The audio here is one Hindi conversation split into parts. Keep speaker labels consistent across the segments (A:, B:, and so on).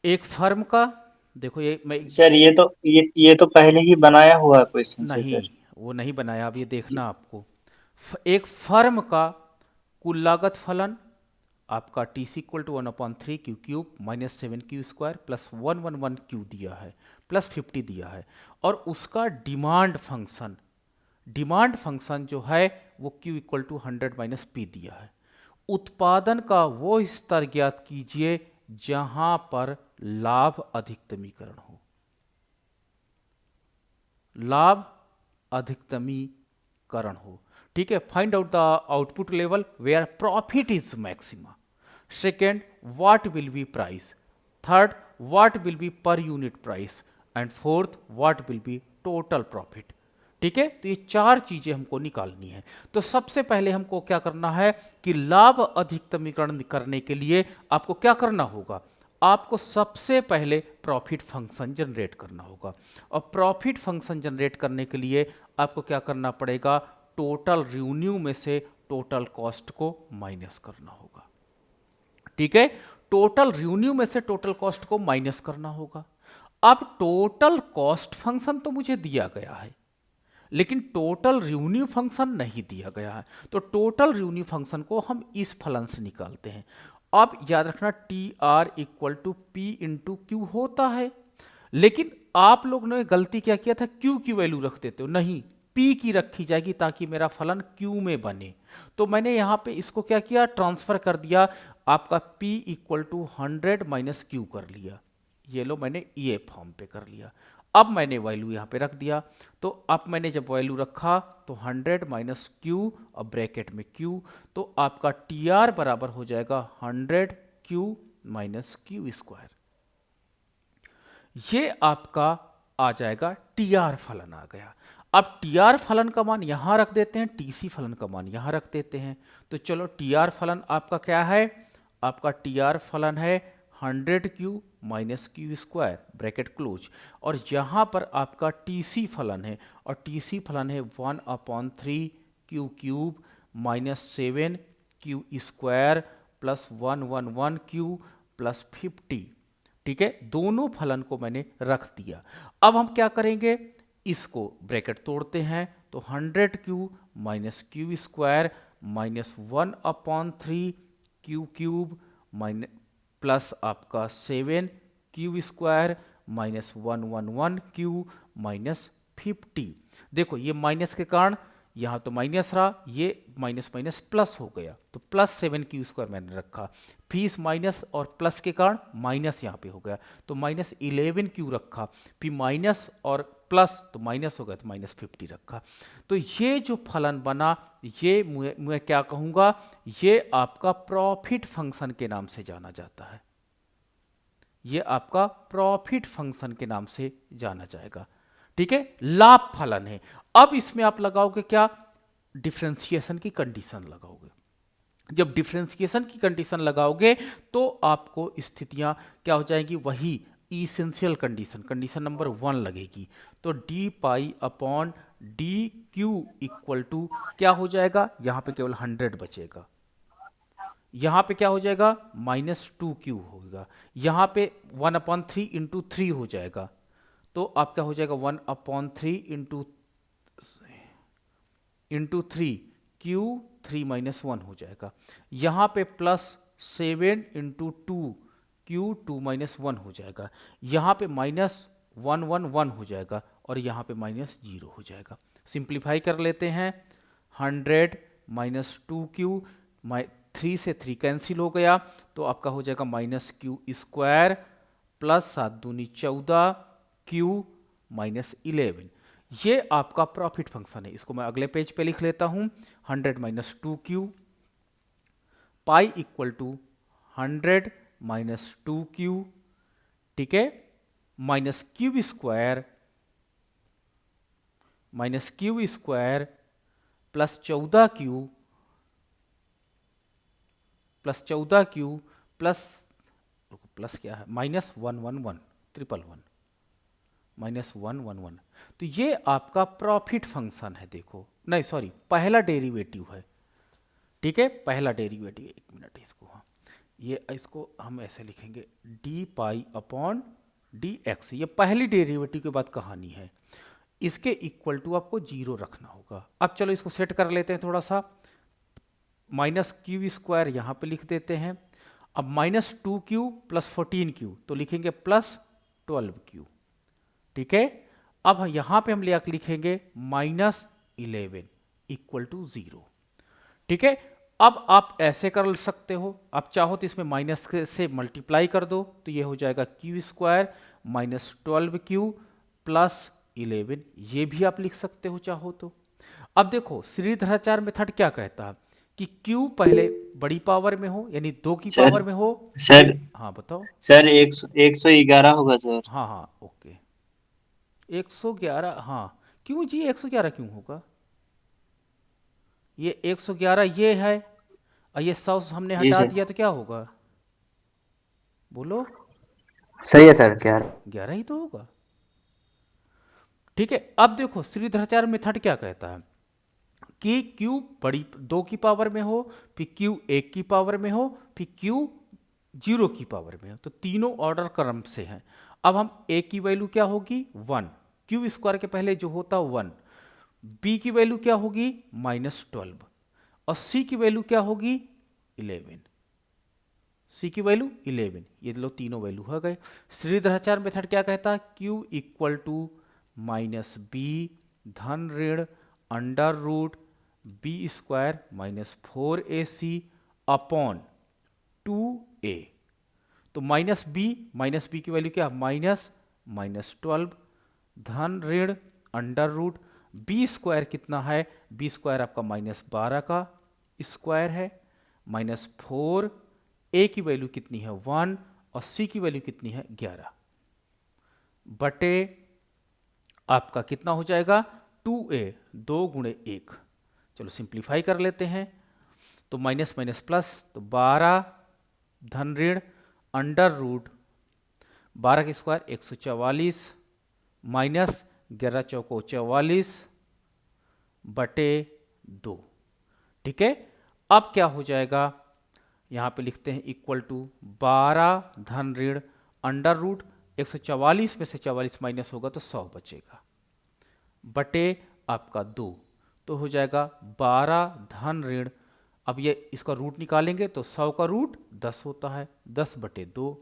A: एक फर्म का, देखो ये मैं,
B: सर ये तो पहले ही बनाया हुआ क्वेश्चन है
A: नहीं
B: सर।
A: वो नहीं बनाया, अब ये देखना आपको। एक फर्म का कुल लागत फलन आपका T C equal to 1/3 Q cube minus 7 Q square plus 111 Q दिया है, प्लस 50 दिया है। और उसका डिमांड फंक्शन जो है वो Q इक्वल टू 100 - P दिया है। उत्पादन का वो स्तर ज्ञात कीजिए जहां पर लाभ अधिकतमीकरण हो। लाभ अधिकतमीकरण हो, ठीक है। Find out the output level where profit is maxima. Second, what will be price. Third, what will be per unit price. And fourth, what will be total profit. ठीक है, तो ये चार चीजें हमको निकालनी है। तो सबसे पहले हमको क्या करना है कि लाभ अधिकतमीकरण करने के लिए आपको क्या करना होगा, आपको सबसे पहले प्रॉफिट फंक्शन जनरेट करना होगा। और प्रॉफिट फंक्शन जनरेट करने के लिए आपको क्या करना पड़ेगा, टोटल रेवेन्यू में से टोटल कॉस्ट को माइनस करना होगा। ठीक है, टोटल रेवेन्यू में से टोटल कॉस्ट को माइनस करना होगा। अब टोटल कॉस्ट फंक्शन तो मुझे दिया गया है, लेकिन टोटल रेवेन्यू फंक्शन नहीं दिया गया है। तो टोटल रेवेन्यू फंक्शन को हम इस फलन से निकालते हैं। अब याद रखना T R equal to P into Q होता है, लेकिन आप लोग ने गलती क्या किया था, क्यू की वैल्यू रख देते हो, नहीं पी की रखी जाएगी ताकि मेरा फलन क्यू में बने। तो मैंने यहां पे इसको क्या किया, ट्रांसफर कर दिया, आपका p इक्वल टू 100 - Q कर लिया। ये लो मैंने ये फॉर्म पे कर लिया। अब मैंने वैल्यू यहाँ पे रख दिया। तो अब मैंने जब वैल्यू रखा तो 100 - Q और ब्रैकेट में Q, तो आपका टी आर बराबर हो जाएगा 100Q - Q²। ये आपका आ जाएगा टी आर फलन आ गया। अब टी आर फलन का मान यहां रख देते हैं, टी सी फलन का मान यहां रख देते हैं। तो चलो टी आर फलन आपका क्या है, आपका टी आर फलन है 100Q - Q² ब्रैकेट क्लोज। और यहां पर आपका टी सी फलन है, और टी सी फलन है 1/3 Q³ -7 Q² plus 111Q plus 50। ठीक है, दोनों फलन को मैंने रख दिया। अब हम क्या करेंगे, इसको ब्रैकेट तोड़ते हैं, तो 100Q - Q² -1/3 Q³ minus plus आपका 7 Q² -111Q माइनस 50। देखो ये माइनस के कारण यहां तो माइनस रहा, ये माइनस माइनस प्लस हो गया, तो प्लस 7 Q² मैंने रखा। फीस माइनस और प्लस के कारण माइनस यहाँ पे हो गया, तो -11Q रखा। फिर माइनस और प्लस तो माइनस हो गया, तो -50 रखा। तो ये जो फलन बना, ये मैं क्या कहूँगा, ये आपका प्रॉफिट फंक्शन के नाम से जाना जाता है। ये आपका प्रॉफिट फंक्शन के नाम से जाना जाएगा। ठीक है, लाभ फलन है। अब इसमें आप लगाओगे क्या, डिफरेंशिएशन की कंडीशन लगाओगे। जब डिफरेंशिएशन की कंडीशन लगाओगे तो आपको स्थितियां क्या हो जाएंगी, वही इसेंशियल कंडीशन, कंडीशन नंबर 1 लगेगी। तो D pi upon D Q equal to क्या हो जाएगा, यहां पे केवल 100 बचेगा, यहां पे क्या हो जाएगा -2Q होगा, यहां पे 1/3 × 3 हो जाएगा। तो आप क्या हो जाएगा 1/3 × 3 Q3 - 1 हो जाएगा। यहां पे +7 × 2 Q2 - 1 हो जाएगा। यहां पे -111 हो जाएगा, और यहां पे -0 हो जाएगा। सिंप्लीफाई कर लेते हैं, 100 - 2Q, 3 से 3 कैंसिल हो गया, तो आपका हो जाएगा -Q² प्लस 7 दूनी 14 Q -11। ये आपका प्रॉफिट फंक्शन है। इसको मैं अगले पेज पे लिख लेता हूं, 100 - 2Q pi equal to 100 - 2Q, ठीक है, -Q² plus 14Q plus, plus क्या है, -111 तो ये आपका प्रॉफिट फंक्शन है। देखो नहीं सॉरी, पहला डेरिवेटिव है। ठीक है, पहला डेरिवेटिव, एक मिनट इसको, हाँ ये इसको हम ऐसे लिखेंगे D pi upon D x, ये पहली डेरिवेटिव के बाद कहानी है। इसके इक्वल टू आपको जीरो रखना होगा। अब चलो इसको सेट कर लेते हैं थोड़ा सा, माइनस क्यू स्क्वायर यहाँ पे लिख देते हैं। अब माइनस 2q प्लस 14q तो लिखेंगे प्लस 12q, ठीक है। अब यहाँ पे हम लिखेंगे माइनस 11 इक्वल टू 0, ठीक है। अब आप ऐसे कर सकते हो, आप चाहो तो इसमें माइनस से मल्टीप्लाई कर दो तो ये हो जाएगा Q square minus 12q plus 11, ये भी आप लिख सकते हो चाहो तो। अब देखो श्रीधराचार्य मेथड क्या कहता है कि q पहले बड़ी पावर में हो, यानी 2 की
B: सर
A: पावर में हो।
B: सर
A: हाँ बताओ।
B: सर 111 होगा सर।
A: हाँ हाँ ओके, 111, हाँ क्यों जी 111 क्यों होगा? ये 111 ये है, और ये 100 हमने
B: जी
A: हटा
B: सर।
A: दिया तो क्या होगा, बोलो?
C: सही है सर, क्या
A: 11 ही तो होगा, ठीक है। अब देखो श्रीधराचार्य मेथड क्या कहता है कि q बड़ी 2 की पावर में हो, फिर q 1 की पावर में हो, फिर q 0 की पावर में हो, तो तीनों ऑर्डर क्रम से हैं। अब हम a की वैल्यू क्या होगी 1, क्यू स्क्वायर के पहले जो होता 1, b की वैल्यू क्या होगी माइनस 12, और c की वैल्यू क्या होगी 11, c की वैल्यू 11, ये लो तीनों वैल्यू हो गए। श्रीधराचार्य मेथड क्या कहता है q equal to minus B धन ऋण under root B square minus 4ac upon 2a, तो माइनस बी की वैल्यू क्या माइनस 12 धन ऋण अंडर रूट बी स्क्वायर कितना है, बी स्क्वायर आपका माइनस 12 का स्क्वायर है, माइनस 4, ए की वैल्यू कितनी है 1 और सी की वैल्यू कितनी है 11, बटे आपका कितना हो जाएगा 2a, 2 गुणे 1। चलो सिंप्लीफाई कर लेते हैं, तो माइनस माइनस प्लस, तो 12 धन ऋण अंडर रूट 12 का स्क्वायर 144 माइनस 11 चौको 44 बटे 2, ठीक है। अब क्या हो जाएगा, यहाँ पे लिखते हैं इक्वल टू 12 धन ऋण अंडर रूट 144 में से 44 माइनस होगा तो 100 बचेगा, बटे आपका 2, तो हो जाएगा 12 धन ऋण, अब ये इसका रूट निकालेंगे तो 100 का रूट 10 होता है, 10 बटे 2।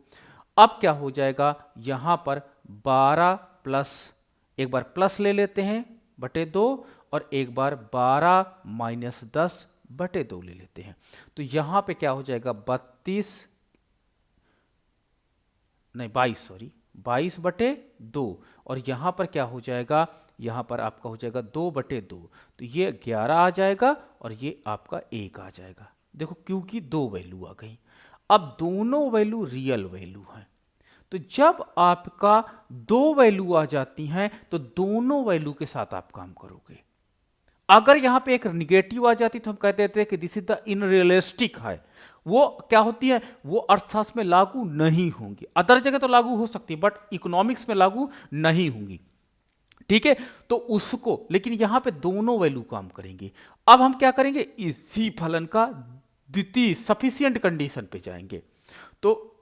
A: अब क्या हो जाएगा यहाँ पर 12 प्लस, एक बार प्लस ले लेते हैं बटे 2, और एक बार 12 माइनस 10 बटे 2 ले लेते हैं, तो यहाँ पे क्या हो जाएगा 22 बटे 2, और यहाँ पर क्या हो जाएगा, यहाँ पर आपका हो जाएगा 2 बटे 2, तो ये 11 आ जाएगा और ये आपका 1 आ जाएगा। देखो क्योंकि 2 वैल्यू आ गई, अब दोनों वैल्यू रियल वैल्यू हैं, तो जब आपका 2 वैल्यू आ जाती हैं तो दोनों वैल्यू के साथ आप काम करोगे। अगर यहां पे एक निगेटिव आ जाती तो हम कह देते हैं कि दिस इज द इनरियलिस्टिक है, वो क्या होती है, वो अर्थशास्त्र में लागू नहीं होंगी, अदर जगह तो लागू हो सकती है बट इकोनॉमिक्स में लागू नहीं होंगी, ठीक है। तो उसको, लेकिन यहां पे दोनों वैल्यू काम करेंगी। अब हम क्या करेंगे, इसी फलन का द्वितीय सफिशिएंट कंडीशन पे जाएंगे, तो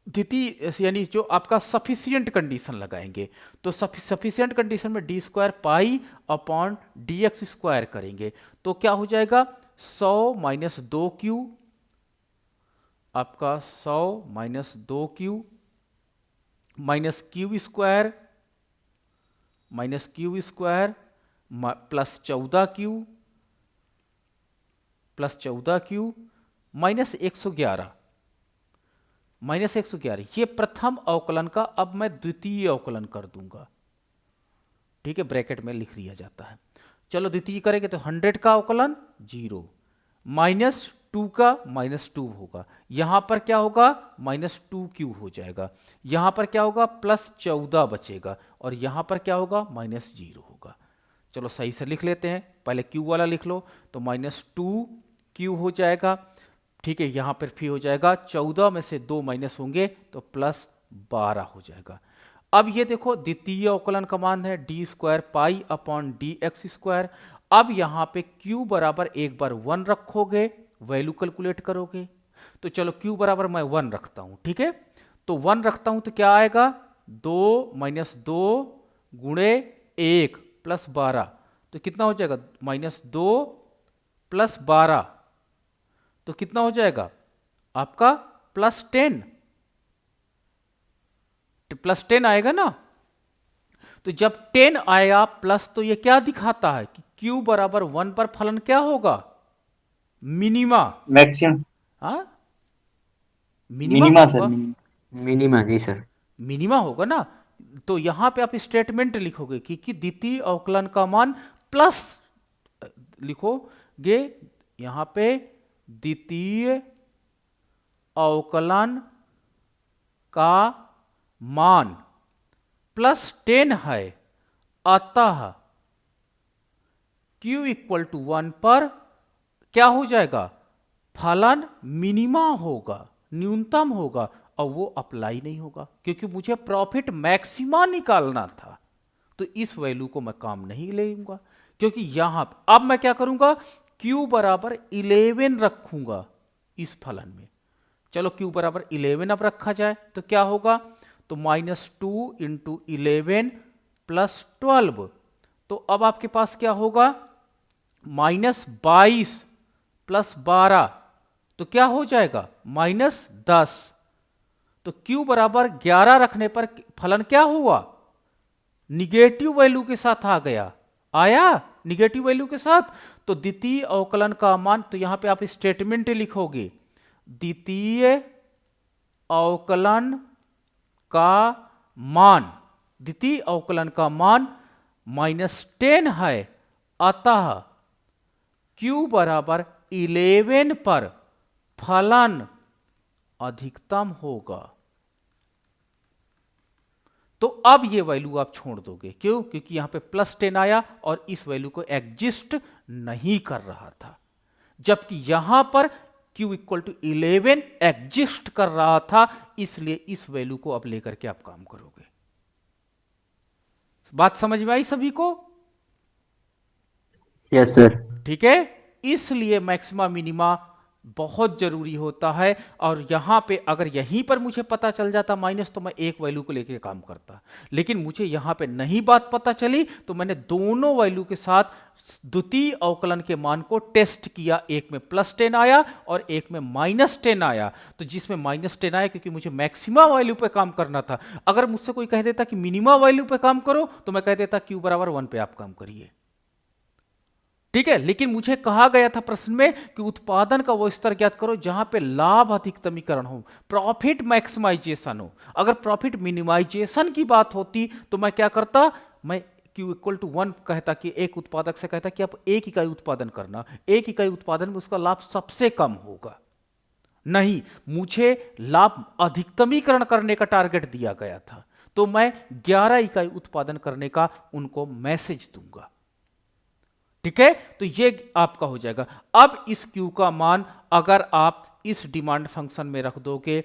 A: द्वितीय यानी जो आपका सफिशिएंट कंडीशन लगाएंगे, तो सफिशिएंट कंडीशन में D square pi upon D x square करेंगे, तो क्या हो जाएगा 100 माइनस 2q, आपका 100 minus 2q minus Q square plus 14q minus 111 ये प्रथम अवकलन का, अब मैं द्वितीय अवकलन कर दूंगा, ठीक है, ब्रैकेट में लिख दिया जाता है। चलो द्वितीय करेंगे तो 100 का अवकलन 0 माइनस 2 का माइनस 2 होगा, यहां पर क्या होगा माइनस 2q हो जाएगा, यहां पर क्या होगा प्लस 14 बचेगा, और यहां पर क्या होगा माइनस 0 होगा। चलो सही से लिख लेते हैं, पहले q वाला लिख लो, तो माइनस 2q हो जाएगा, ठीक है। यहां पर फिर हो जाएगा 14 में से 2 माइनस होंगे तो प्लस 12 हो जाएगा। अब ये देखो द्वितीय अवकलन का मान है D square pi upon D x square. अब यहां पे q बराबर एक बार 1 रखोगे, वैल्यू कैलकुलेट करोगे, तो चलो Q बराबर मैं 1 रखता हूं, ठीक है। तो 1 रखता हूं तो क्या आएगा, 2 माइनस 2 गुणे 1 प्लस 12, तो कितना हो जाएगा, -2 प्लस 12, तो कितना हो जाएगा आपका +10, +10 आएगा ना। तो जब 10 आया प्लस, तो ये क्या दिखाता है कि Q बराबर 1 पर फलन क्या होगा, मिनिमा।
B: मैक्सिमम,
A: हाँ, मिनिमा
B: मिनिमा सर,
A: होगा,
B: मिनिमा।
C: मिनिमा जी सर।
A: मिनिमा होगा ना। तो यहां पे आप स्टेटमेंट लिखोगे कि द्वितीय अवकलन का मान प्लस, लिखोगे यहां पे द्वितीय अवकलन का मान +10 है, अतः Q इक्वल टू 1 पर क्या हो जाएगा, फलन मिनिमा होगा, न्यूनतम होगा, और वो अप्लाई नहीं होगा क्योंकि मुझे प्रॉफिट मैक्सिमा निकालना था। तो इस वैल्यू को मैं काम नहीं लेऊंगा, क्योंकि यहां अब मैं क्या करूंगा, Q बराबर 11 रखूंगा इस फलन में। चलो Q बराबर 11 अब रखा जाए तो क्या होगा, तो -2 इंटू 11 प्लस 12, तो अब आपके पास क्या होगा, -22 प्लस 12, तो क्या हो जाएगा -10। तो Q बराबर 11 रखने पर फलन क्या हुआ, निगेटिव वैल्यू के साथ आ गया, आया निगेटिव वैल्यू के साथ। तो द्वितीय अवकलन का मान, तो यहां पे आप स्टेटमेंट लिखोगे, द्वितीय अवकलन का मान, द्वितीय अवकलन का मान -10 है, अतः Q बराबर 11 पर फलन अधिकतम होगा। तो अब ये वैल्यू आप छोड़ दोगे, क्यों, क्योंकि यहां पे +10 आया और इस वैल्यू को एग्जिस्ट नहीं कर रहा था, जबकि यहां पर Q इक्वल टू 11 एग्जिस्ट कर रहा था, इसलिए इस वैल्यू को अब लेकर के आप काम करोगे। बात समझ में आई सभी को?
C: Yes sir.
A: ठीक है, इसलिए मैक्सिमा मिनिमा बहुत जरूरी होता है। और यहां पे अगर यहीं पर मुझे पता चल जाता माइनस, तो मैं एक वैल्यू को लेकर काम करता, लेकिन मुझे यहां पे नहीं बात पता चली, तो मैंने दोनों वैल्यू के साथ द्वितीय अवकलन के मान को टेस्ट किया, एक में +10 आया और एक में -10 आया। तो जिसमें -10 आया, क्योंकि मुझे मैक्सिमा वैल्यू पे काम करना था। अगर मुझसे कोई कह देता कि मिनिमा वैल्यू पे काम करो, तो मैं कह देता Q बराबर 1 पे आप काम करिए, ठीक है। लेकिन मुझे कहा गया था प्रश्न में कि उत्पादन का वो स्तर ज्ञात करो जहां पे लाभ अधिकतमीकरण हो, प्रॉफिट मैक्सिमाइजेशन हो। अगर प्रॉफिट मिनिमाइजेशन की बात होती तो मैं क्या करता, मैं Q इक्वल टू 1 कहता, कि एक उत्पादक से कहता कि आप 1 इकाई उत्पादन करना, 1 इकाई उत्पादन में उसका लाभ सबसे कम होगा। नहीं, मुझे लाभ अधिकतमीकरण करने का टारगेट दिया गया था, तो मैं 11 इकाई उत्पादन करने का उनको मैसेज दूंगा, ठीक है। तो ये आपका हो जाएगा। अब इस Q का मान अगर आप इस डिमांड फंक्शन में रख दोगे,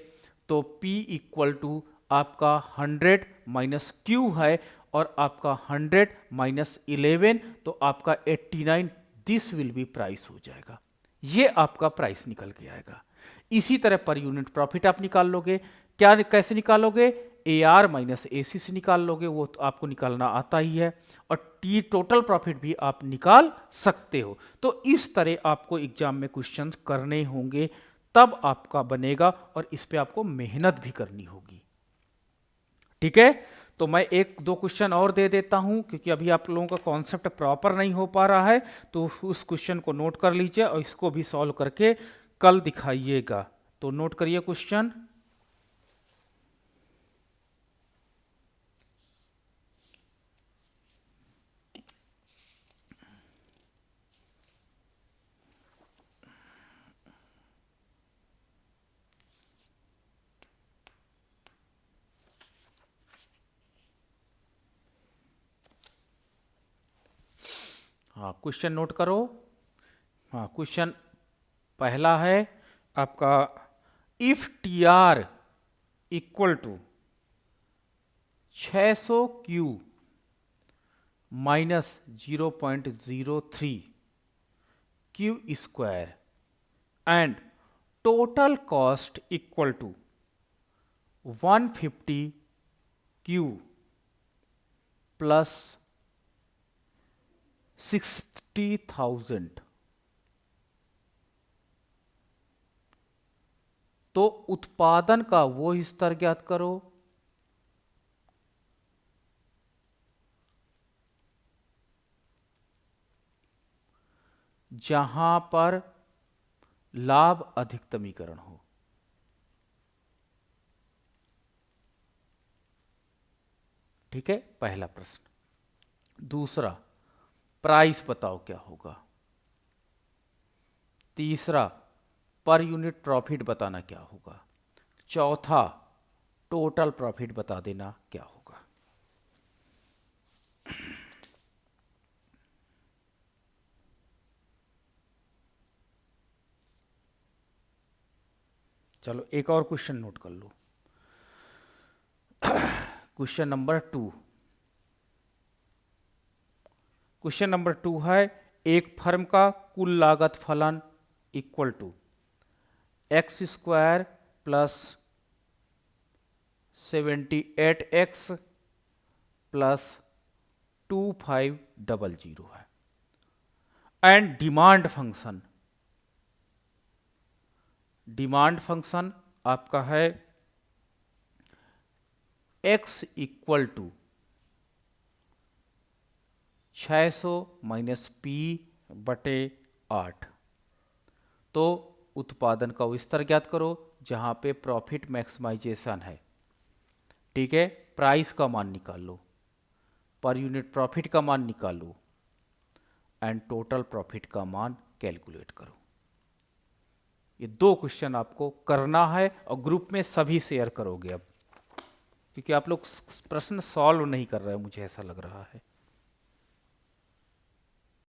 A: तो P इक्वल टू आपका 100 माइनस Q है, और आपका 100 माइनस 11, तो आपका 89, दिस विल बी प्राइस हो जाएगा। ये आपका प्राइस निकल के आएगा। इसी तरह पर यूनिट प्रॉफिट आप निकाल लोगे। क्या, कैसे निकालोगे, AR माइनस AC से निकाल लोगे, वो तो आपको निकालना आता ही है। और T टोटल प्रॉफिट भी आप निकाल सकते हो। तो इस तरह आपको एग्जाम में क्वेश्चंस करने होंगे, तब आपका बनेगा, और इस पे आपको मेहनत भी करनी होगी, ठीक है। तो मैं एक दो क्वेश्चन और दे देता हूं, क्योंकि अभी आप लोगों का कॉन्सेप्ट प्रॉपर नहीं हो पा रहा है, तो उस क्वेश्चन को नोट कर लीजिए और इसको भी सॉल्व करके कल दिखाइएगा। तो नोट करिए क्वेश्चन। हाँ, क्वेश्चन नोट करो। हाँ, क्वेश्चन पहला है आपका, if TR equal to 600 Q minus 0.03 Q square and total cost equal to 150 Q plus 60,000, तो उत्पादन का वो स्तर ज्ञात करो जहां पर लाभ अधिकतमीकरण हो। ठीक है, पहला प्रश्न। दूसरा, प्राइस बताओ क्या होगा। तीसरा, पर यूनिट प्रॉफिट बताना क्या होगा। चौथा, टोटल प्रॉफिट बता देना क्या होगा। चलो एक और क्वेश्चन नोट कर लो। Question number 2। क्वेश्चन नंबर 2 है, एक फर्म का कुल लागत फलन equal to x² plus 78x plus 2500 है, एंड डिमांड फंक्शन आपका है x equal to 600 minus P बटे 8। तो उत्पादन का वो स्तर ज्ञात करो जहां पे प्रॉफिट मैक्सिमाइजेशन है। ठीक है, प्राइस का मान निकालो, पर यूनिट प्रॉफिट का मान निकालो, एंड टोटल प्रॉफिट का मान कैलकुलेट करो। ये 2 क्वेश्चन आपको करना है और ग्रुप में सभी शेयर करोगे अब, क्योंकि आप लोग प्रश्न सॉल्व नहीं कर रहे हैं, मुझे ऐसा लग रहा है।